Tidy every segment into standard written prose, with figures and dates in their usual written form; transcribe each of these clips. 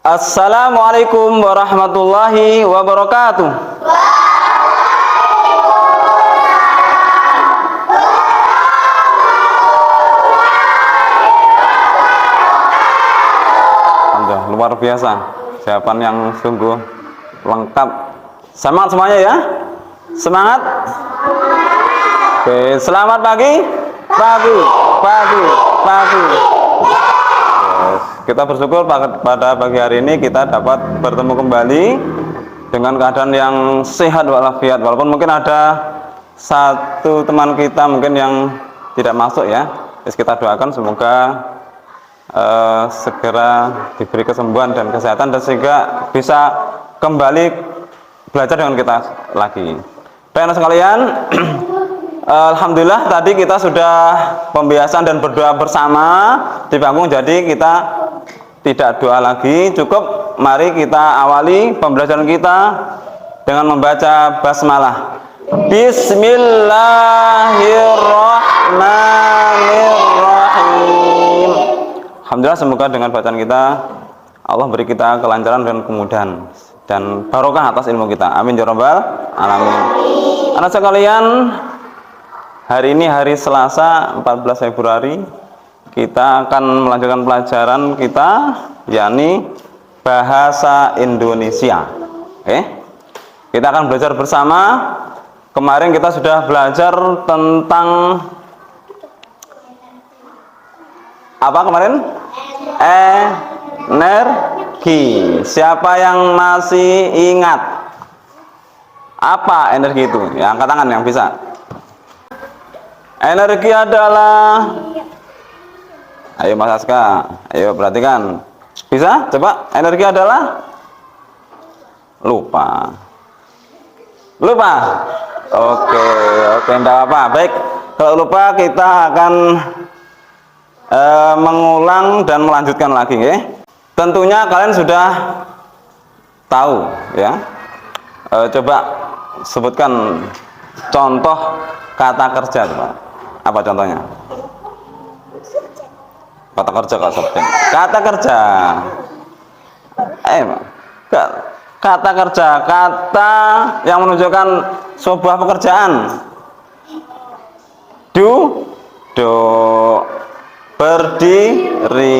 Assalamualaikum warahmatullahi wabarakatuh. Luar biasa, jawaban yang sungguh lengkap. Semangat semuanya ya, semangat. Oke, selamat pagi. Yes. Kita bersyukur pada pagi hari ini kita dapat bertemu kembali dengan keadaan yang sehat walafiat. Walaupun mungkin ada satu teman kita mungkin yang tidak masuk ya. Kita doakan semoga segera diberi kesembuhan dan kesehatan dan sehingga bisa kembali belajar dengan kita lagi. Baik sekalian, alhamdulillah tadi kita sudah pembiasan dan berdoa bersama di panggung, jadi kita tidak doa lagi, cukup mari kita awali pembelajaran kita dengan membaca basmalah. Bismillahirrahmanirrahim. Alhamdulillah, semoga dengan bacaan kita Allah beri kita kelancaran dan kemudahan dan barokah atas ilmu kita. Amin ya rabbal alamin. Anak sekalian, hari ini hari Selasa 14 Februari kita akan melanjutkan pelajaran kita, yakni bahasa Indonesia. Oke, kita akan belajar bersama. Kemarin kita sudah belajar tentang apa kemarin? Energi. Siapa yang masih ingat apa energi itu? Ya, angkat tangan yang bisa. Energi adalah, ayo Mas Aska, ayo perhatikan. Bisa? Coba. Energi adalah lupa. Oke, enggak apa-apa. Baik, kalau lupa kita akan mengulang dan melanjutkan lagi ya. Tentunya kalian sudah tahu ya. Coba sebutkan contoh kata kerja, Pak. Apa contohnya? Kata kerja, kata kerja. Kata kerja, kata yang menunjukkan sebuah pekerjaan. Do, berdiri,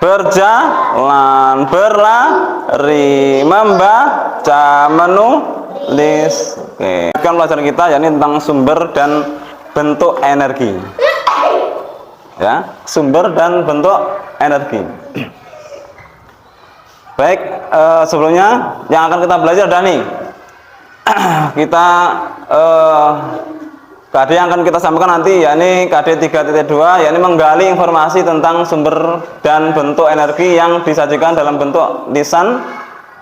berjalan, berlari, membaca, menulis. Oke, kan pelajaran kita yakni tentang sumber dan bentuk energi. Ya, sumber dan bentuk energi. Baik, sebelumnya yang akan kita belajar adalah nih, kita KD yang akan kita sampaikan nanti yakni KD 3.2, yakni menggali informasi tentang sumber dan bentuk energi yang disajikan dalam bentuk lisan,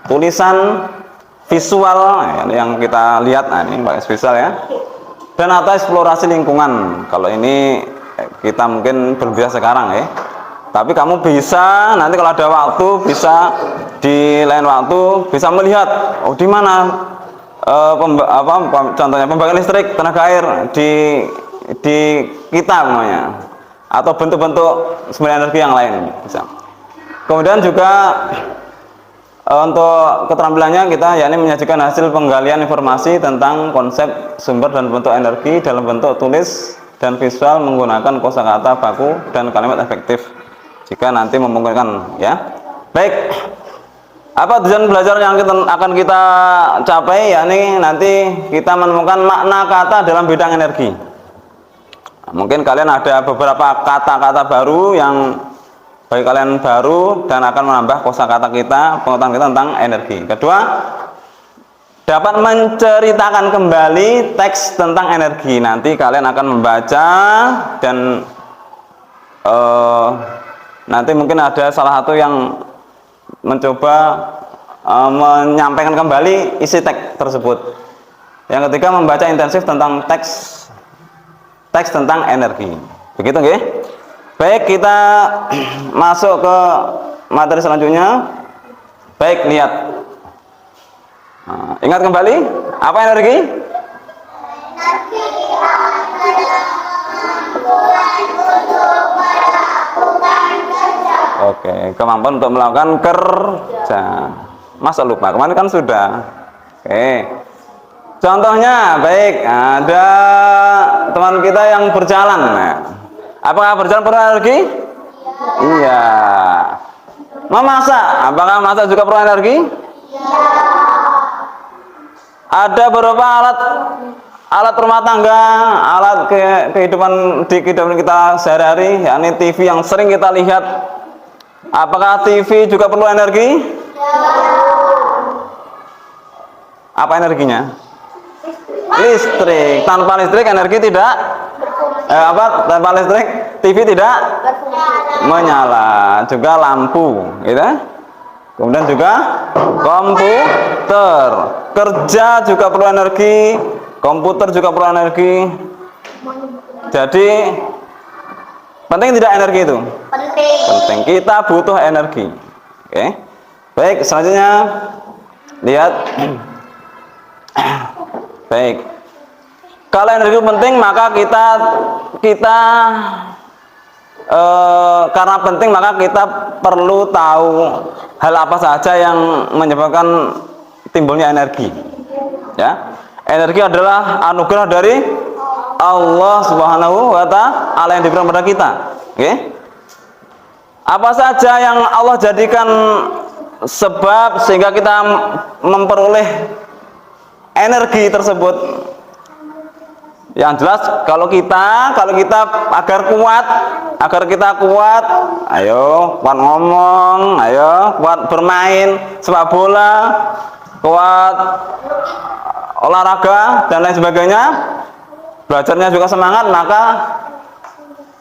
tulisan, visual, yakni yang kita lihat. Nah, ini pakai visual ya. Dan atau eksplorasi lingkungan. Kalau ini kita mungkin berbiasa sekarang ya. Tapi kamu bisa nanti kalau ada waktu, bisa di lain waktu bisa melihat di mana contohnya pembangkit listrik tenaga air di kita namanya, atau bentuk-bentuk sumber energi yang lain bisa. Kemudian juga untuk keterampilannya kita yakni menyajikan hasil penggalian informasi tentang konsep sumber dan bentuk energi dalam bentuk tulis dan visual menggunakan kosakata baku dan kalimat efektif jika nanti memungkinkan ya. Baik, apa tujuan belajar yang akan kita capai, yakni nanti kita menemukan makna kata dalam bidang energi. Mungkin kalian ada beberapa kata-kata baru yang bagi kalian baru dan akan menambah kosakata kita, pengetahuan kita tentang energi. Kedua, dapat menceritakan kembali teks tentang energi. Nanti kalian akan membaca dan nanti mungkin ada salah satu yang mencoba menyampaikan kembali isi teks tersebut. Yang ketiga, membaca intensif tentang teks tentang energi. Begitu nggih? Baik, kita masuk ke materi selanjutnya. Baik, lihat. Nah, ingat kembali apa energi? Oke, kemampuan untuk melakukan kerja. Masa lupa? Kemarin kan sudah. Oke. Contohnya, baik, ada teman kita yang berjalan. Nah, apakah berjalan perlu energi? Iya. Memasak, apakah masak juga perlu energi? Ada beberapa alat rumah tangga, alat kehidupan di kehidupan kita sehari-hari, yakni TV yang sering kita lihat. Apakah TV juga perlu energi? Apa energinya? Listrik. Tanpa listrik energi tidak tanpa listrik TV tidak menyala. Juga lampu, gitu. Kemudian juga komputer. Kerja juga perlu energi, komputer juga perlu energi. Jadi penting tidak energi itu? Penting. Kita butuh energi. Oke. Baik, selanjutnya lihat. Baik. Kalau energi penting, maka kita karena penting maka kita perlu tahu hal apa saja yang menyebabkan timbulnya energi. Ya. Energi adalah anugerah dari Allah Subhanahu wa Ta'ala yang diberikan kepada kita. Oke. Apa saja yang Allah jadikan sebab sehingga kita memperoleh energi tersebut. Yang jelas kalau kita agar kita kuat, ayo kuat ngomong, ayo kuat bermain sepak bola, kuat olahraga dan lain sebagainya, belajarnya juga semangat, maka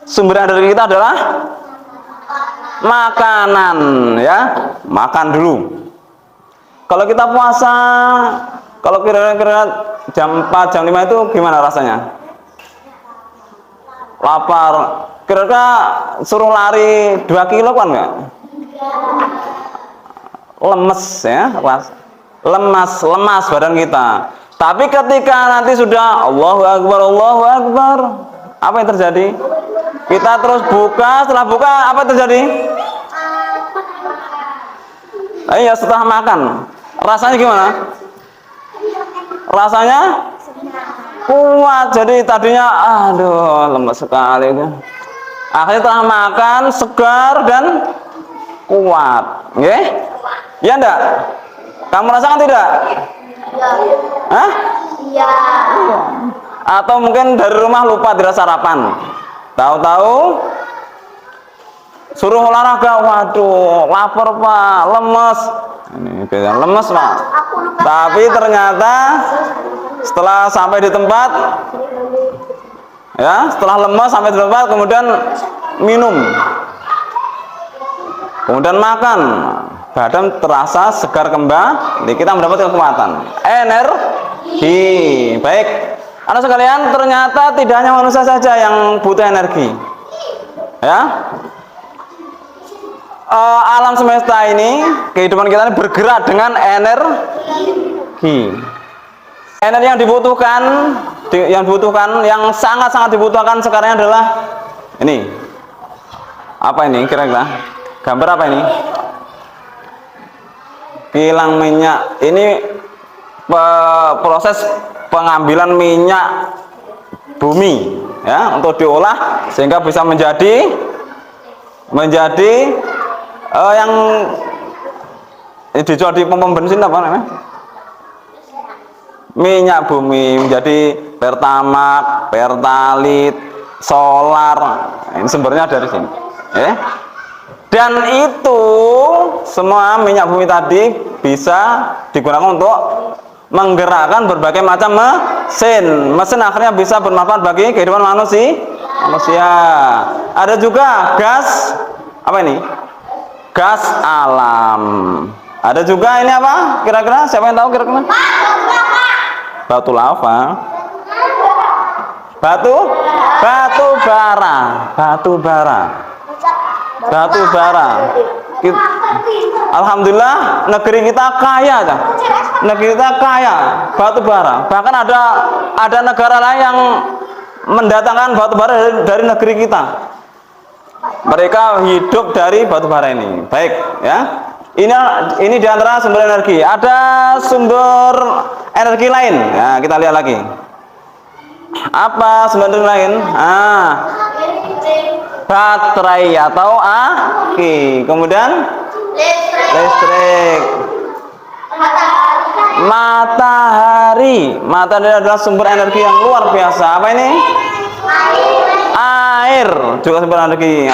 sumber energi kita adalah makanan, ya, makan dulu. Kalau kita puasa, kalau kira-kira jam 4, jam 5 itu gimana rasanya? Lapar. Kira-kira suruh lari 2 kilo kan enggak? Lemes ya, lemas badan kita. Tapi ketika nanti sudah Allahu Akbar, apa yang terjadi? Kita terus buka, setelah buka apa yang terjadi? Iya, setelah makan. Rasanya gimana? Rasanya kuat. Jadi tadinya aduh lemes sekali itu. Akhirnya setelah makan segar dan kuat. Oke? Ya enggak? Kamu rasakan tidak? Hah? Iya. Atau mungkin dari rumah lupa tidak sarapan. Tahu-tahu suruh olahraga, waduh, lapar Pak, lemes. Ini beda lemes Pak. Tapi ternyata setelah sampai di tempat, ya, setelah lemes sampai di tempat, kemudian minum, kemudian makan, badan terasa segar kembali, kita mendapat kekuatan, energi. Baik, anak sekalian, ternyata tidak hanya manusia saja yang butuh energi, ya. Alam semesta ini, kehidupan kita ini bergerak dengan energi. Energi yang dibutuhkan, yang sangat-sangat dibutuhkan sekarang adalah ini. Apa ini kira-kira? Gambar apa ini? Kilang minyak. Ini proses pengambilan minyak bumi, ya, untuk diolah sehingga bisa menjadi yang dijual di pom bensin apa namanya? Minyak bumi menjadi Pertamax, Pertalite, solar. Ini sumbernya dari sini. Dan itu semua minyak bumi tadi bisa digunakan untuk menggerakkan berbagai macam mesin. Mesin akhirnya bisa bermanfaat bagi kehidupan manusia. Ada juga gas, apa ini? Gas alam. Ada juga ini apa? Kira-kira siapa yang tahu kira-kira? Batu lava. Batu bara. Alhamdulillah negeri kita kaya, batu bara. Bahkan ada negara lain yang mendatangkan batu bara dari negeri kita. Mereka hidup dari batu bara ini. Baik, ya. Ini diantara sumber energi. Ada sumber energi lain. Ya, kita lihat lagi. Apa sumber energi lain? Baterai atau aki. Kemudian listrik. Matahari. Matahari adalah sumber energi yang luar biasa. Apa ini? Air juga sumber energi.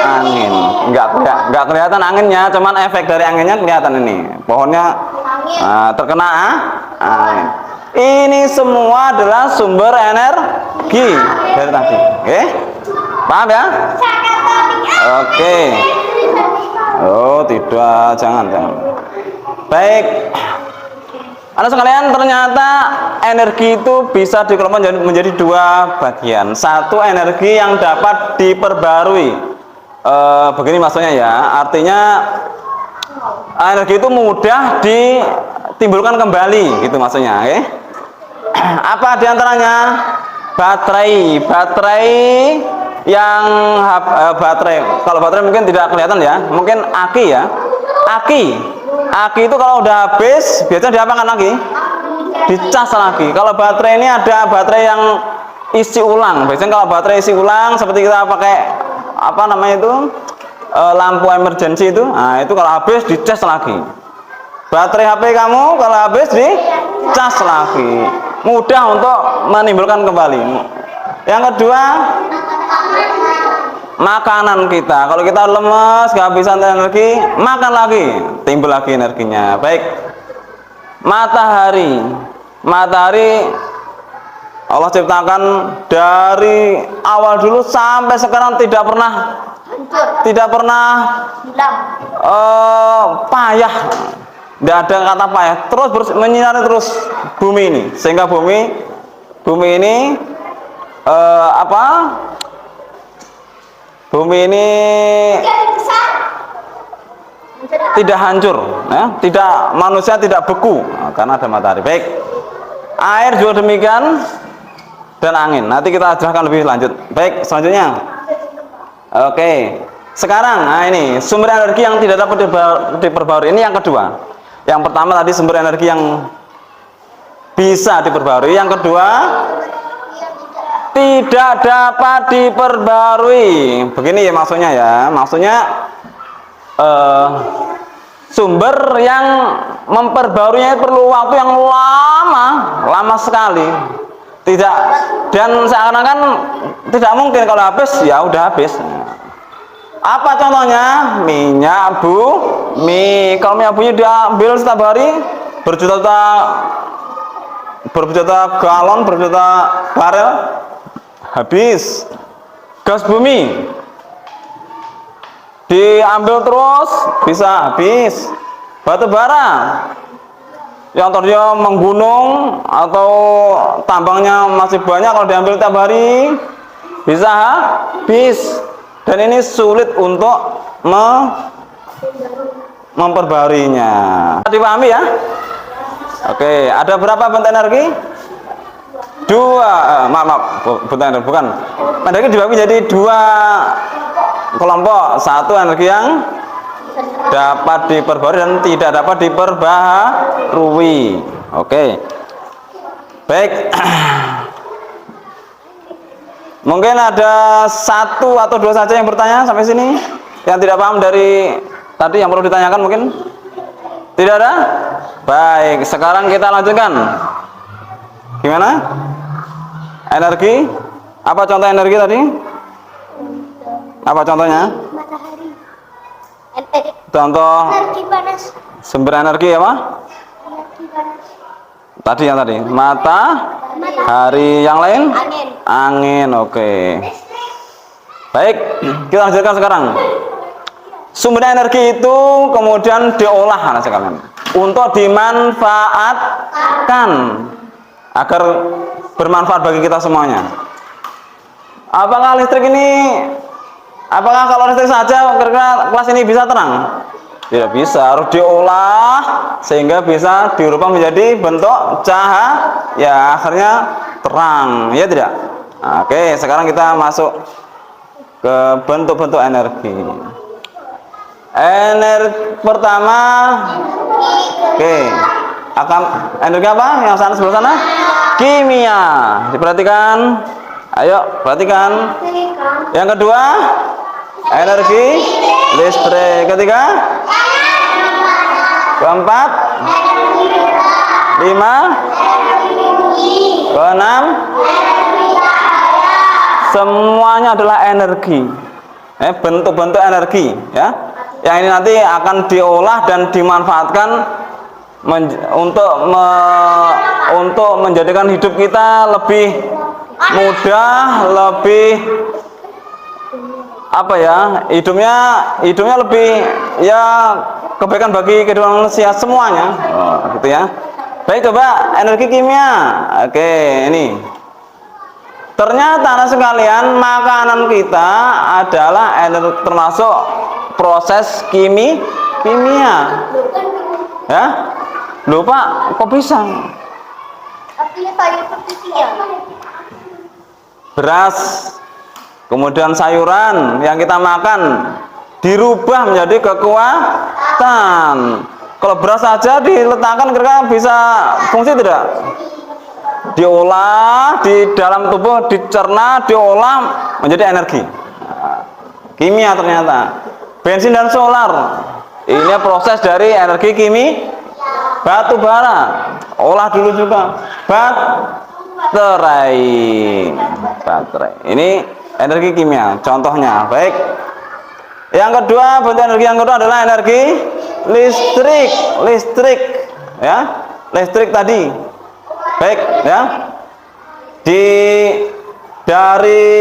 Angin. Enggak kelihatan anginnya, cuman efek dari anginnya kelihatan ini. Pohonnya terkena angin. Ini semua adalah sumber energi dari tadi. Oke? Paham ya? Oke. Oh, tidak, jangan. Baik. Anak sekalian, ternyata energi itu bisa dikelompokkan menjadi dua bagian. Satu, energi yang dapat diperbarui. Begini maksudnya ya, artinya energi itu mudah ditimbulkan kembali, gitu maksudnya. Okay? Apa diantaranya? Baterai yang baterai. Kalau baterai mungkin tidak kelihatan ya, mungkin aki ya. Aki itu kalau udah habis biasanya diapakan lagi? Dicas lagi. Kalau baterai ini ada baterai yang isi ulang. Biasanya kalau baterai isi ulang seperti kita pakai apa namanya itu lampu emergency itu, nah itu kalau habis dicas lagi. Baterai HP kamu kalau habis dicas lagi, mudah untuk menimbulkan kembali. Yang kedua, makanan kita. Kalau kita lemes, kehabisan energi, makan lagi, timbul lagi energinya. Baik. Matahari Allah ciptakan dari awal dulu sampai sekarang tidak pernah payah. Tidak ada kata payah. Terus menyinari terus bumi ini, sehingga bumi ini bumi ini tidak hancur, ya? Manusia tidak beku karena ada matahari. Baik. Air juga demikian. Dan angin. Nanti kita jelaskan lebih lanjut. Baik, selanjutnya. Oke. Sekarang, ini sumber energi yang tidak dapat diperbarui. Ini yang kedua. Yang pertama tadi sumber energi yang bisa diperbarui. Yang kedua, tidak dapat diperbarui. Begini ya maksudnya ya. Maksudnya sumber yang memperbaruinya perlu waktu yang lama sekali. Tidak, dan seakan-akan tidak mungkin kalau habis ya udah habis. Apa contohnya? Minyak bumi. Kalau minyak bumi diambil setiap hari berjuta galon, berjuta barel, habis. Gas bumi diambil terus bisa habis. Batu bara yang tadinya menggunung atau tambangnya masih banyak, kalau diambil tiap hari bisa habis, dan ini sulit untuk memperbaruinya. Dipahami ya? Oke, ada berapa bentuk energi? Dua. Bukan. Energi dibagi jadi dua kelompok. Satu energi yang dapat diperbarui dan tidak dapat diperbarui. Oke. Baik. Mungkin ada satu atau dua saja yang bertanya sampai sini, yang tidak paham dari tadi yang perlu ditanyakan mungkin. Tidak ada? Baik, sekarang kita lanjutkan. Gimana? Energi? Apa contoh energi tadi? Apa contohnya? Matahari. Contoh Energi panas. sumber energi apa? Energi panas. Tadi yang tadi matahari, yang lain angin. Oke. Baik, kita lanjutkan sekarang. Sumber energi itu kemudian diolah anak sekalian untuk dimanfaatkan agar bermanfaat bagi kita semuanya. Apakah listrik ini, apakah kalau listrik saja kira-kira kelas ini bisa terang? Tidak bisa, harus diolah sehingga bisa dirubah menjadi bentuk cahaya, akhirnya terang, ya tidak? Oke, sekarang kita masuk ke bentuk-bentuk energi. Energi pertama, oke, akan energi apa? Yang sana sebelah sana, kimia. Diperhatikan, ayo perhatikan. Yang kedua, energi listrik. Ketiga, keempat, lima, keenam, semuanya adalah energi, bentuk-bentuk energi, ya. Yang ini nanti akan diolah dan dimanfaatkan untuk menjadikan hidup kita lebih mudah, lebih apa ya, hidupnya lebih ya kebaikan bagi kehidupan manusia semuanya, gitu ya. Baik, coba energi kimia. Oke, ini ternyata anak sekalian, makanan kita adalah energi, termasuk proses kimia. Ya, lupa kok bisa? Artinya sayur ya. Beras, kemudian sayuran yang kita makan dirubah menjadi kekuatan. Kalau beras saja diletakkan kira-kira bisa fungsi tidak? Diolah di dalam tubuh, dicerna, diolah menjadi energi. Kimia ternyata. Bensin dan solar, ini proses dari energi batu bara. Olah dulu juga. Baterai. Ini energi kimia. Contohnya, baik. Yang kedua, bentuk energi yang kedua adalah energi listrik, ya, listrik tadi. Baik, ya. Dari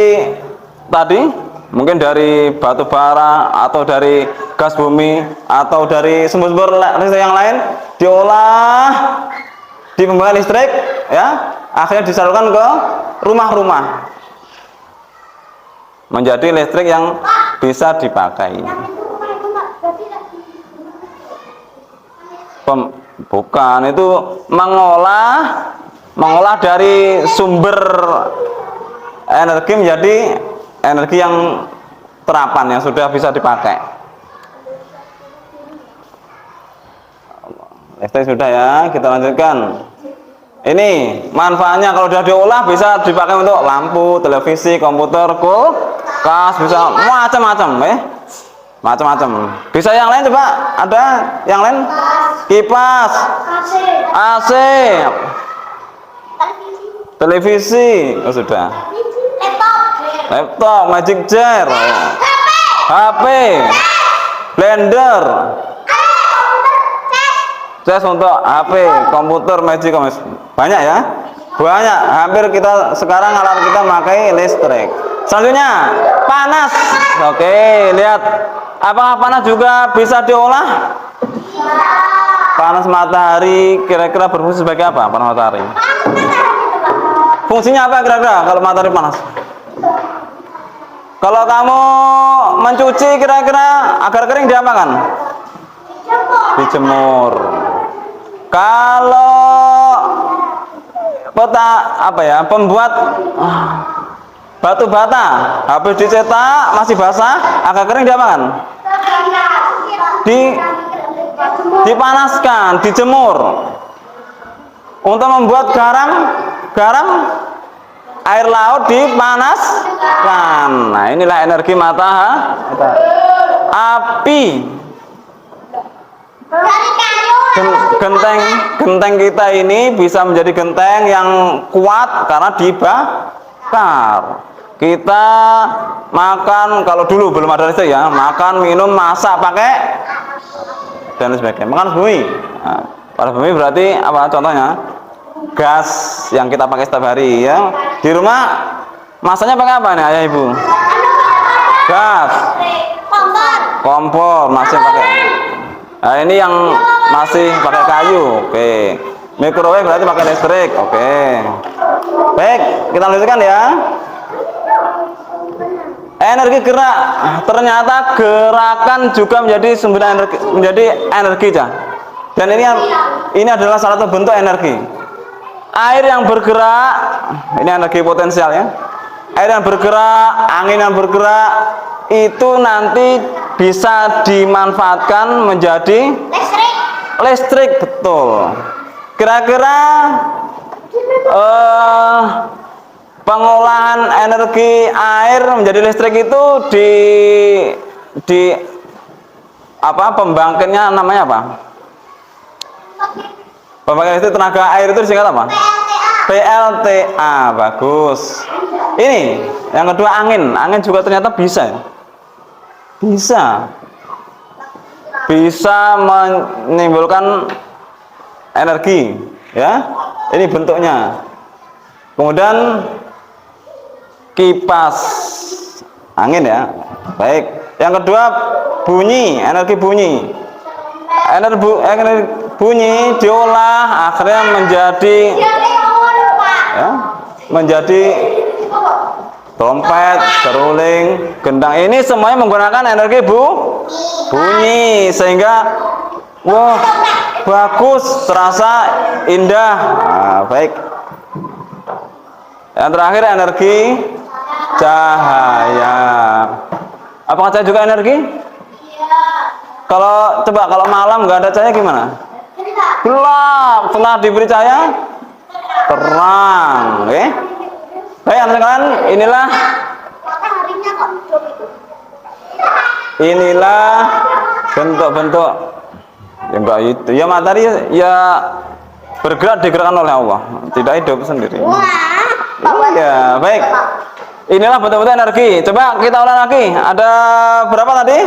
tadi mungkin dari batu bara atau dari gas bumi atau dari sumber-sumber listrik yang lain diolah di pembangkit listrik, ya, akhirnya disalurkan ke rumah-rumah menjadi listrik yang bisa dipakai. Bukan, itu mengolah dari sumber energi menjadi energi yang terapan yang sudah bisa dipakai. Listrik sudah ya, kita lanjutkan. Ini manfaatnya kalau sudah diolah bisa dipakai untuk lampu, televisi, komputer, kulkas, bisa macam-macam, macam-macam. Bisa yang lain coba, ada yang lain? Kipas, AC, televisi, oh sudah. Laptop, magic jar, HP, blender, cas untuk HP, komputer, magic, banyak ya, banyak. Hampir kita sekarang alat kita pakai listrik. Selanjutnya panas. Oke, lihat, apakah panas juga bisa diolah? Panas matahari kira-kira berfungsi sebagai apa? Panas matahari fungsinya apa kira-kira kalau matahari panas? Kalau kamu mencuci kira-kira agar kering diapakan? Dijemur. Kalau pembuat batu bata habis dicetak masih basah, agak kering diapakan? Dipanaskan, dijemur. Untuk membuat garam air laut dipanaskan. Nah, inilah energi api. Genteng kita ini bisa menjadi genteng yang kuat karena dibakar. Kita makan, kalau dulu belum ada listrik ya, makan, minum, masak pakai dan sebagainya. Makan bumi. Nah, pada bumi berarti apa contohnya? Gas yang kita pakai setiap hari ya. Di rumah masaknya pakai apa nih ayah ibu? Gas. Kompor masih pakai. Nah, ini yang masih pakai kayu. Oke. Microwave berarti pakai listrik. Oke. Baik, kita lanjutkan ya. Energi gerak. Ternyata gerakan juga menjadi sumber energi, ya. Dan ini adalah salah satu bentuk energi. Air yang bergerak, ini energi potensial ya. air yang bergerak, angin yang bergerak itu nanti bisa dimanfaatkan menjadi Listrik. listrik, betul. Kira-kira pengolahan energi air menjadi listrik itu di apa, pembangkitnya namanya apa? Pembangkit listrik tenaga air itu disingkat apa? PLTA. Bagus. Ini yang kedua, angin. Angin juga ternyata bisa ya? Bisa menimbulkan energi ya. Ini bentuknya. Kemudian kipas angin ya. Baik. Yang kedua, bunyi, energi bunyi. Energi bunyi diolah akhirnya menjadi ya, menjadi trompet, seruling, gendang. Ini semuanya menggunakan energi bunyi sehingga wah, bagus, terasa indah. Nah, baik. Yang terakhir, energi cahaya. Apakah cahaya juga energi? Kalau malam nggak ada cahaya gimana? Gelap. Setelah diberi cahaya terang. Oke. Baik, anak-anak, inilah bentuk-bentuk ya, enggak itu ya, matahari ya bergerak, digerakkan oleh Allah, tidak hidup sendiri. Ya, baik. Inilah bentuk-bentuk energi. Coba kita ulang lagi. Ada berapa tadi?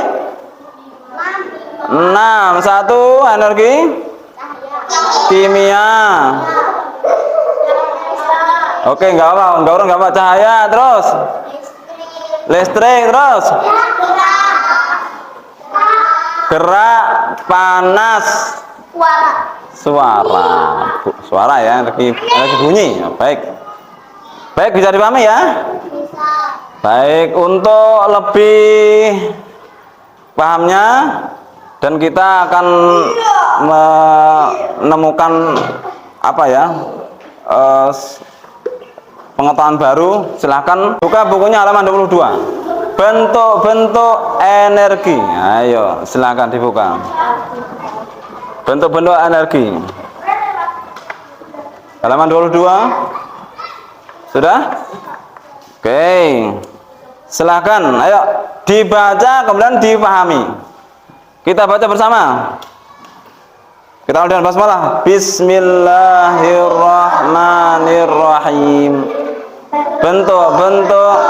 6. Satu, energi kimia. Oke, nggak apa, cahaya, terus listrik, terus gerak, panas, suara ya, energi bunyi. Baik, bisa dipahami ya. Baik, untuk lebih pahamnya dan kita akan menemukan apa ya, pengetahuan baru. Silahkan buka bukunya halaman 22, bentuk-bentuk energi. Ayo silahkan dibuka, bentuk-bentuk energi, halaman 22. Sudah? Oke, silahkan, ayo dibaca kemudian dipahami. Kita baca bersama. Kita mulai dengan basmalah. Bismillahirrahmanirrahim. Bentuk-bentuk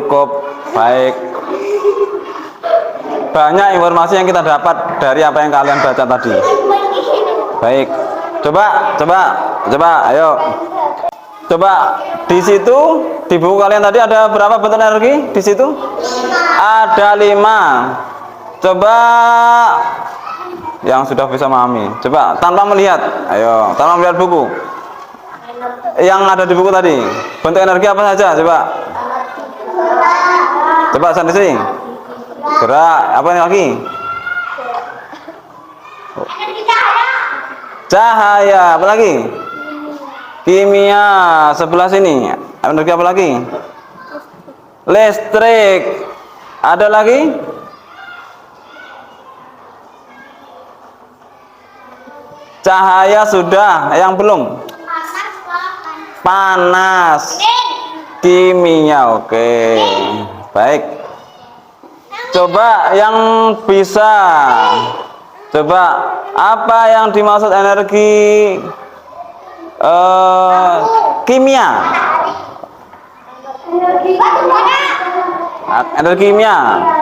Cukup. Baik. Banyak informasi yang kita dapat dari apa yang kalian baca tadi. Baik. Coba, ayo. Coba di situ di buku kalian tadi ada berapa bentuk energi di situ? Ada 5. Coba yang sudah bisa memahami. Coba tanpa melihat. Ayo, tanpa melihat buku. Yang ada di buku tadi. Bentuk energi apa saja? Coba sendiri. Gerak, apa ini lagi? Cahaya, apa lagi? Kimia, sebelah sini. Energi apa lagi? Listrik. Ada lagi? Cahaya sudah, yang belum? Panas. Kimia, oke. Baik. Coba yang bisa. Coba apa yang dimaksud energi kimia? Energi kimia,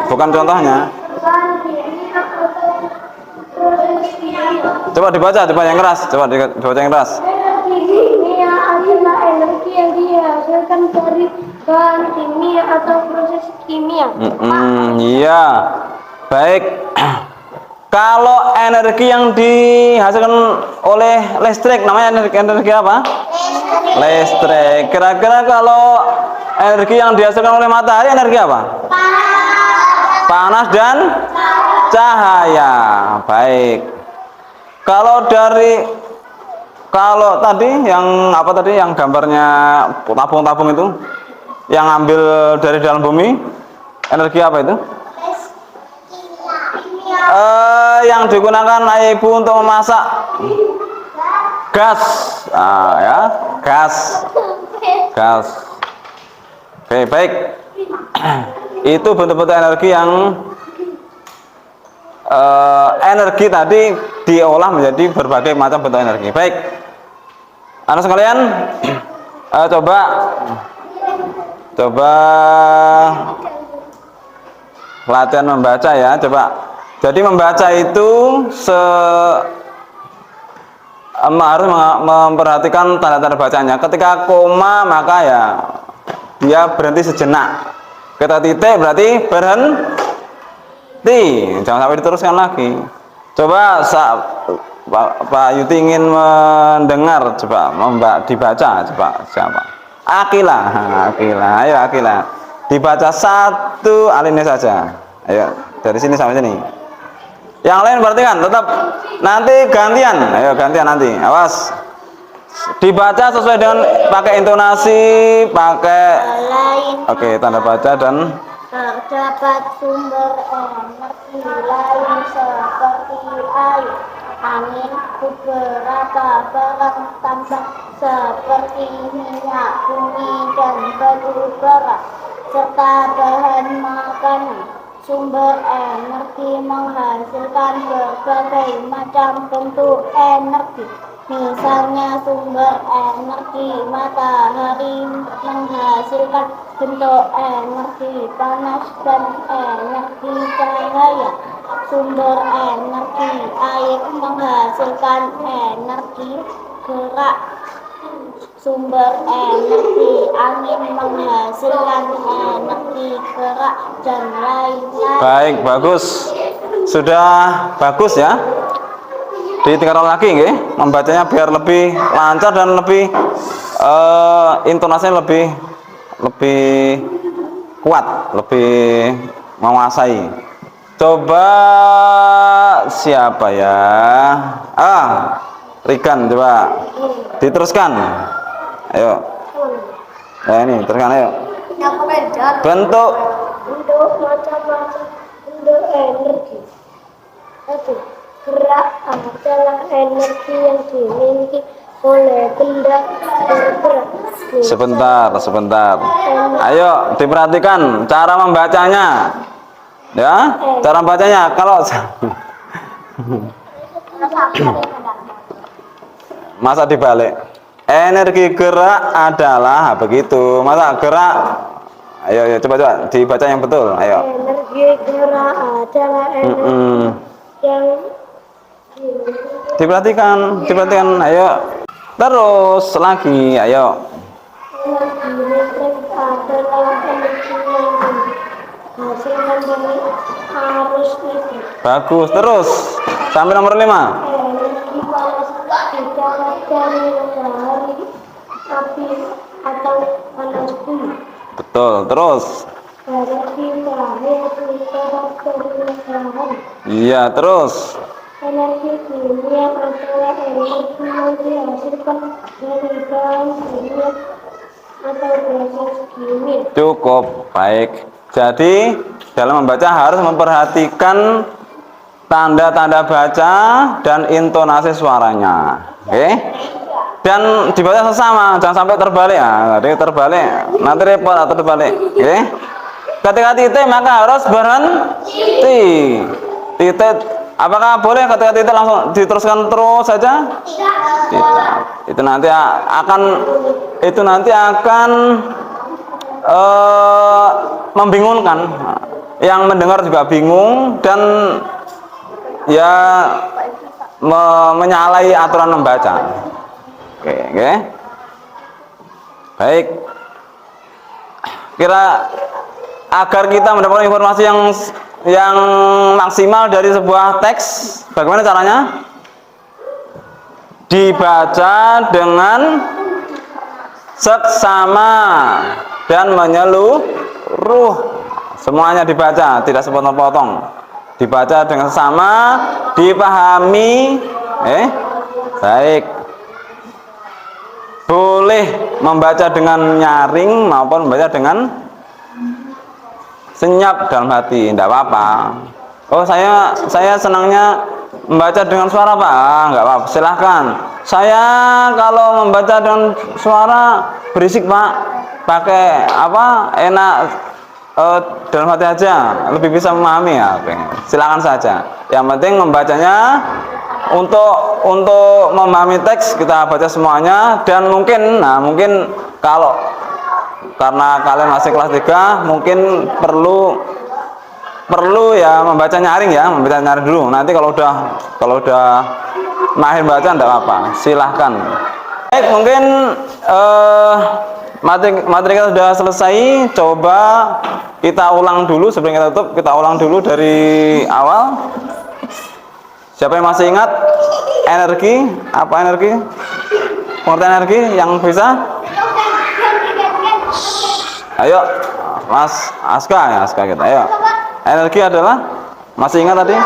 bukan contohnya. Coba dibaca, coba yang keras, dibaca yang keras. Energi kimia adalah energi yang dihasilkan dari bahan kimia atau proses kimia. Iya, baik. Kalau energi yang dihasilkan oleh listrik namanya energi apa? Listrik. Kira-kira kalau energi yang dihasilkan oleh matahari energi apa? Panas dan cahaya. Baik. Kalau tadi yang apa tadi yang gambarnya tabung-tabung itu yang ambil dari dalam bumi, energi apa itu? Yang digunakan ibu untuk memasak, gas. Ya, gas. Oke, baik. Itu bentuk-bentuk energi yang energi tadi diolah menjadi berbagai macam bentuk energi. Baik, anak sekalian, coba latihan membaca ya. Coba. Jadi membaca itu harus memperhatikan tanda-tanda bacanya. Ketika koma maka ya dia berhenti sejenak. Kita titik berarti berhenti. Jangan sampai diteruskan lagi. Coba Pak Yuti ingin mendengar, coba dibaca, coba siapa? Akila, ayo Akila. Dibaca satu alinea saja. Ayo dari sini sampai sini. Yang lain berarti kan tetap nanti gantian. Ayo gantian nanti. Awas. Dibaca sesuai dengan pakai intonasi, pakai oke, tanda baca dan terdapat sumber energi lain seperti air, angin, beberapa barang tambang seperti minyak bumi dan batu bara, serta bahan makanan. Sumber energi menghasilkan berbagai macam bentuk energi. Misalnya sumber energi matahari menghasilkan bentuk energi panas dan energi cahaya. Sumber energi air menghasilkan energi gerak. Sumber energi angin menghasilkan energi gerak dan lain-lain. Baik, bagus. Sudah bagus ya. Ditingkatkan lagi nggih, membacanya biar lebih lancar dan lebih intonasinya lebih kuat, lebih menguasai. Coba siapa ya? Rikan, coba diteruskan. Ayo. Ya ini, teruskan ayo. Bentuk Macam-macam bentuk energi. Gerak adalah energi yang dimiliki oleh benda bergerak. Sebentar. Ayo diperhatikan cara membacanya. Ya, cara membacanya. Kalau masa dibalik. Energi gerak adalah begitu. Masa gerak Ayo, coba dibaca yang betul. Ayo. Energi gerak adalah energi yang Diperhatikan. Ayo. Terus lagi, ayo. energi listrik adalah energi yang dihasilkan dari arus listrik. Bagus. Terus sampai nomor 5. Energi panas didapat dari matahari, api, atau panas bumi. Betul. Terus. Energi cahaya didapat dari matahari. Iya, terus. Energi kimia adalah energi yang dihasilkan dari bahan kimia atau proses kimia. Cukup. Baik. Jadi dalam membaca harus memperhatikan tanda-tanda baca dan intonasi suaranya. Oke? Dan dibaca sesama, jangan sampai terbalik ya. Jadi terbalik, nanti repot atau terbalik. Oke? Ketika titik maka harus berhenti. Titik, apakah boleh ketika titik langsung diteruskan terus saja? Tidak. Itu nanti akan membingungkan. Yang mendengar juga bingung dan ya menyalahi aturan membaca. Oke. Baik. Kira agar kita mendapatkan informasi yang maksimal dari sebuah teks, bagaimana caranya? Dibaca dengan seksama dan menyeluruh. Semuanya dibaca, tidak sepotong-potong. Dibaca dengan seksama, dipahami. Baik. Boleh membaca dengan nyaring maupun membaca dengan senyap dalam hati, tidak apa-apa. Oh, saya senangnya membaca dengan suara, Pak. Enggak apa-apa, silahkan. Saya kalau membaca dengan suara berisik, Pak. Pakai apa? Enak dalam hati aja, lebih bisa memahami ya. Oke. Silakan saja. Yang penting membacanya untuk memahami teks kita baca semuanya dan mungkin kalau karena kalian masih kelas 3 mungkin perlu ya membaca nyaring dulu. Nanti kalau udah mahir baca enggak apa-apa, silahkan. Baik, mungkin materi kita sudah selesai. Coba kita ulang dulu sebelum kita tutup. Kita ulang dulu dari awal. Siapa yang masih ingat energi? Apa energi? Pengertian energi yang bisa? Ayo, Mas Aska kita. Ayo. Energi adalah, masih ingat tadi?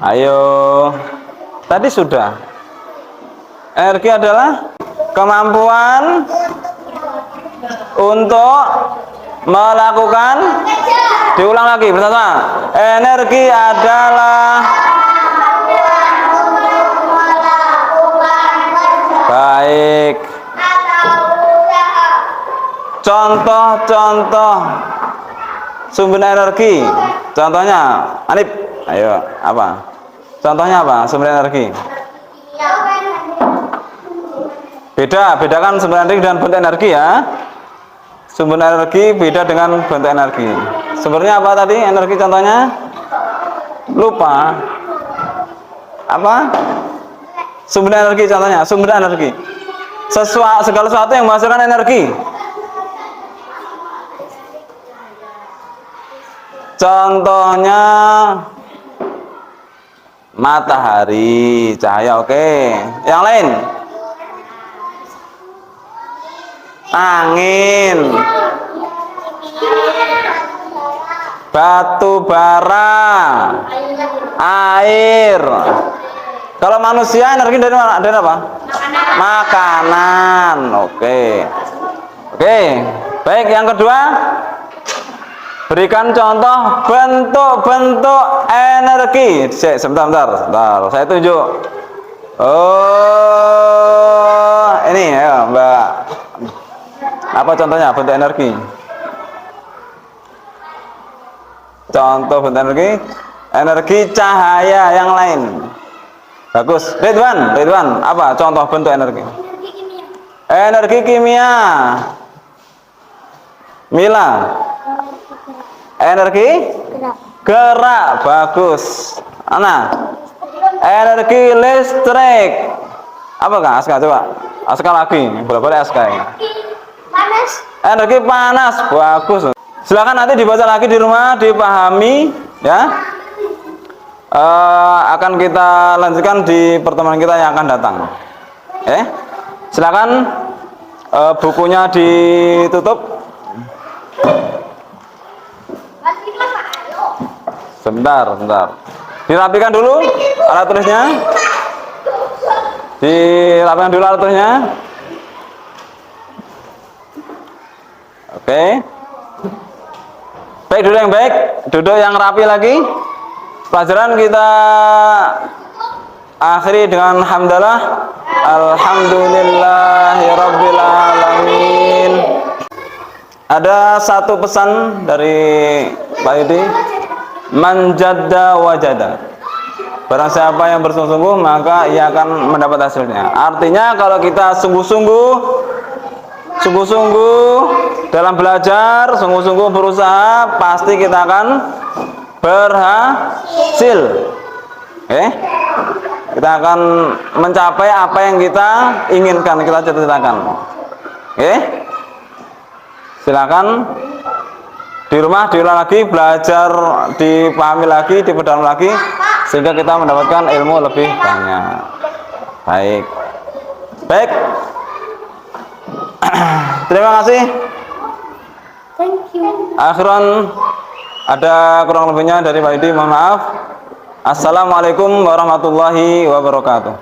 Ayo. Tadi sudah. Energi adalah kemampuan untuk melakukan. Diulang lagi bersama. Energi adalah baik. Contoh sumber energi. Contohnya, Anip. Ayo, apa? Contohnya apa? Sumber energi. Bedakan sumber energi dan bentuk energi ya. Sumber energi beda dengan bentuk energi. Sumbernya apa tadi? Energi contohnya? Lupa. Apa? Sumber energi contohnya, sumber energi. Segala sesuatu yang menghasilkan energi. Contohnya matahari, cahaya, oke. Yang lain? Angin, batu bara, air. Kalau manusia energi dari mana? Dari apa? Makanan. Oke. Baik, yang kedua, berikan contoh bentuk-bentuk energi. Sebentar. Saya tunjuk. Oh, ini ya, Mbak. Apa contohnya bentuk energi? Contoh bentuk energi cahaya yang lain. Bagus. Ridwan, apa contoh bentuk energi? Energi Energi kimia. Mila. Energi Gerak. gerak. Bagus. Ana. Energi listrik. Apakah Aska? Coba. Aska lagi. Boleh-boleh Aska ya. Panas. Energi panas. Bagus. Silakan nanti dibaca lagi di rumah, dipahami ya. Akan kita lanjutkan di pertemuan kita yang akan datang. Silakan bukunya ditutup. Sebentar. Dirapikan dulu alat tulisnya. Dirapikan dulu alat tulisnya. Oke. Baik, duduk yang baik, duduk yang rapi lagi. Pelajaran kita akhiri dengan hamdalah. Alhamdulillahirabbil alamin. Ada satu pesan dari Pak Yudi. Man jadda wajada. Barang siapa yang bersungguh-sungguh maka ia akan mendapat hasilnya. Artinya kalau kita sungguh-sungguh dalam belajar, sungguh-sungguh berusaha, pasti kita akan berhasil. Kita akan mencapai apa yang kita inginkan, kita cita-citakan. Silakan di rumah diulang lagi, belajar, dipahami lagi, diperdalam lagi, sehingga kita mendapatkan ilmu lebih banyak. Baik. Terima kasih. Thank you. Akhiran, ada kurang lebihnya dari Pak Yudi, mohon maaf. Assalamualaikum warahmatullahi wabarakatuh.